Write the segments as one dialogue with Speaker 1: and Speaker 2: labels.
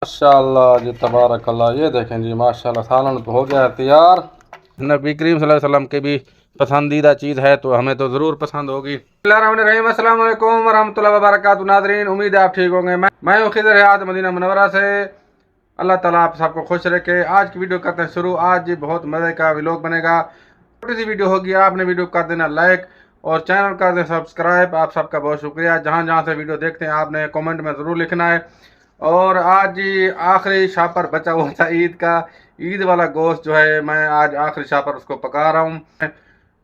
Speaker 1: माशाल्लाह जी, तबारक अल्लाह। ये देखें जी, माशाल्लाह सालन तो हो गया है तैयार। नबी करीम सल्लल्लाहु अलैहि वसल्लम के भी पसंदीदा चीज़ है तो हमें तो ज़रूर पसंद होगी। अस्सलाम वालेकुम वरहमतुल्लाहि वबरकातुहू। नाज़रीन, उम्मीद है आप ठीक होंगे। मैं हूँ खिज़र हयात, मदीना मुनव्वरा से। अल्लाह ताला आप सबको खुश रखे। आज की वीडियो करते हैं शुरू। आज जी बहुत मज़े का व्लॉग बनेगा। छोटी सी वीडियो होगी, आपने वीडियो कर देना लाइक और चैनल कर दें सब्सक्राइब। आप सबका बहुत शुक्रिया। जहाँ जहाँ से वीडियो देखते हैं आपने कमेंट में ज़रूर लिखना है। और आज जी आखिरी शापर बचा हुआ था ईद का। ईद वाला गोश्त जो है, मैं आज आखिरी शापर उसको पका रहा हूँ।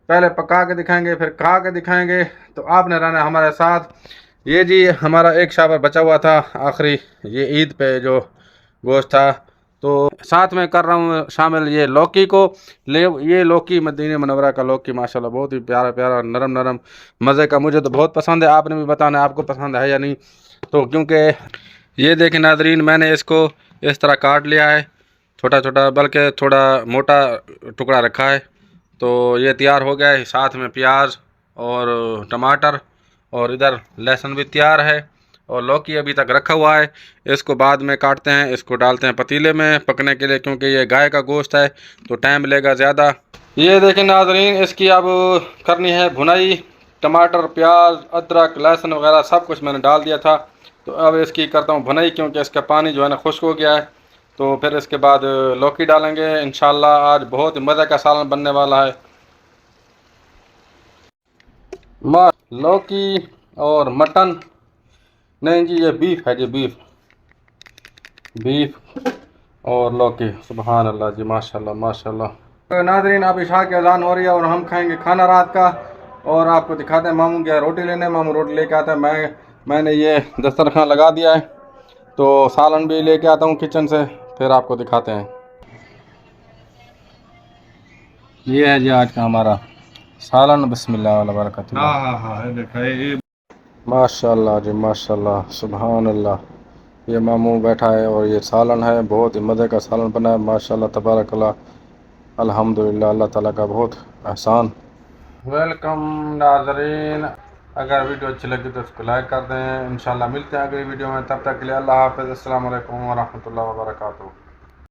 Speaker 1: पहले पका के दिखाएंगे, फिर खा के दिखाएंगे, तो आपने रहना हमारे साथ। ये जी हमारा एक शापर बचा हुआ था आखिरी, ये ईद पे जो गोश्त था। तो साथ में कर रहा हूँ शामिल ये लौकी को। ये लौकी मदीने मुनव्वरा का लौकी माशाल्लाह बहुत ही प्यारा प्यारा नरम नरम मज़े का। मुझे तो बहुत पसंद है, आपने भी बताना है आपको पसंद है या नहीं। तो क्योंकि ये देखें नाजरीन, मैंने इसको इस तरह काट लिया है, छोटा छोटा, बल्कि थोड़ा मोटा टुकड़ा रखा है। तो ये तैयार हो गया है। साथ में प्याज और टमाटर और इधर लहसुन भी तैयार है और लौकी अभी तक रखा हुआ है। इसको बाद में काटते हैं, इसको डालते हैं पतीले में पकने के लिए, क्योंकि ये गाय का गोश्त है तो टाइम लेगा ज़्यादा। ये देखें नाजरीन, इसकी अब करनी है भुनाई। टमाटर, प्याज, अदरक, लहसुन वगैरह सब कुछ मैंने डाल दिया था। तो अब इसकी करता हूँ भुनाई, क्योंकि इसका पानी जो है ना खुश्क हो गया है। तो फिर इसके बाद लौकी डालेंगे इंशाल्लाह। आज बहुत ही मज़े का सालन बनने वाला है। लौकी और मटन, नहीं जी ये बीफ है जी, बीफ बीफ और लौकी। सुबहान अल्लाह जी, माशाल्लाह माशाल्लाह। तो नाजरीन, अब इशा की अज़ान हो रही है और हम खाएंगे खाना रात का। और आपको दिखाते हैं, मामू गया रोटी लेने, मामू रोटी लेके आता है। मैंने ये दस्तरखान लगा दिया है, तो सालन भी लेके आता हूँ किचन से, फिर आपको दिखाते हैं। ये है जी आज का हमारा सालन। बिस्मिल्लाह वाला बरकत। माशाल्लाह जी माशाल्लाह, सुबहान अल्लाह। ये मामू बैठा है और ये सालन है, बहुत ही मज़े का सालन बना है माशाल्लाह तबारक अल्लाह। अल्हम्दुलिल्लाह, अल्लाह ताला का बहुत एहसान। वेलकम नाज़रीन, अगर वीडियो अच्छी लगी तो उसको लाइक कर दें। इंशाल्लाह मिलते हैं अगली वीडियो में, तब तक के लिए अल्लाह हाफ़िज़। अस्सलाम वालेकुम व रहमतुल्लाहि व बरकातुहू।